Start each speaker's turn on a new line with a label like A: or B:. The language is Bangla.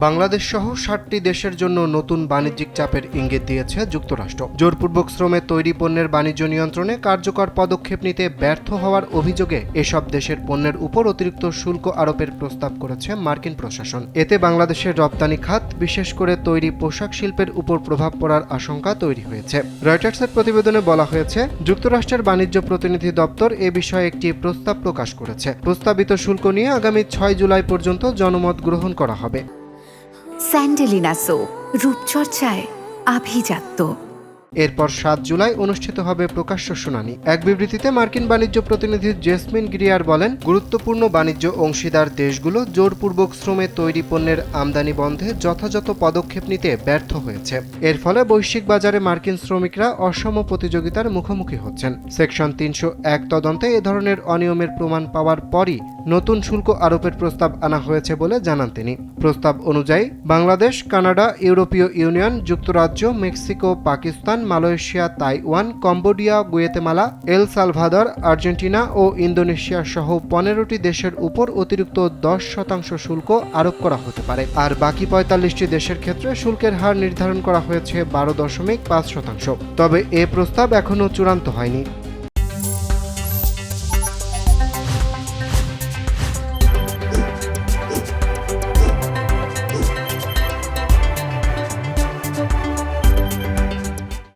A: বাংলাদেশ সহ ৬০টি দেশের জন্য নতুন বাণিজ্যিক চাপের ইঙ্গিত দিয়েছে যুক্তরাষ্ট্র। জোরপূর্বক শ্রমে তৈরি পণ্যের বাণিজ্য নিয়ন্ত্রণে কার্যকর পদক্ষেপ নিতে ব্যর্থ হওয়ার অভিযোগে এসব দেশের পণ্যের উপর অতিরিক্ত শুল্ক আরোপের প্রস্তাব করেছে মার্কিন প্রশাসন। এতে বাংলাদেশের রপ্তানি খাত, বিশেষ করে তৈরি পোশাক শিল্পের উপর প্রভাব পড়ার আশঙ্কা তৈরি হয়েছে। রয়টার্সের প্রতিবেদনে বলা হয়েছে, যুক্তরাষ্ট্রের বাণিজ্য প্রতিনিধি দপ্তর এ বিষয়ে একটি প্রস্তাব প্রকাশ করেছে। প্রস্তাবিত শুল্ক নিয়ে আগামী ৬ জুলাই পর্যন্ত জনমত গ্রহণ করা হবে।
B: স্যান্ডেলিনা সো, রূপচর্চায় আভিজাত্য।
A: এরপর ৭ জুলাই অনুষ্ঠিত হবে প্রকাশ্য শুনানি। এক বিবৃতিতে মার্কিন বাণিজ্য প্রতিনিধি জেসমিন গ্রিয়ার বলেন, গুরুত্বপূর্ণ বাণিজ্য অংশীদার দেশগুলো জোরপূর্বক শ্রমে তৈরি পণ্যের আমদানি বন্ধে যথাযথ পদক্ষেপ নিতে ব্যর্থ হয়েছে। এর ফলে বৈশ্বিক বাজারে মার্কিন শ্রমিকরা অসম প্রতিযোগিতার মুখোমুখি হচ্ছেন। সেকশন ৩০১ তদন্তে এ ধরনের অনিয়মের প্রমাণ পাওয়ার পরই নতুন শুল্ক আরোপের প্রস্তাব আনা হয়েছে বলে জানান তিনি। প্রস্তাব অনুযায়ী বাংলাদেশ, কানাডা, ইউরোপীয় ইউনিয়ন, যুক্তরাজ্য, Mexico, Pakistan, Malaysia, Taiwan, Cambodia, Guatemala, El Salvador, Argentina ও ইন্দোনেশিয়া সহ ১৫টি দেশের উপর অতিরিক্ত ১০% শুল্ক আরোপ করা হতে পারে। আর বাকি ৪৫টি দেশের ক্ষেত্রে শুল্কের হার নির্ধারণ করা হয়েছে ১২.৫%। তবে এ প্রস্তাব এখনও চূড়ান্ত হয়নি।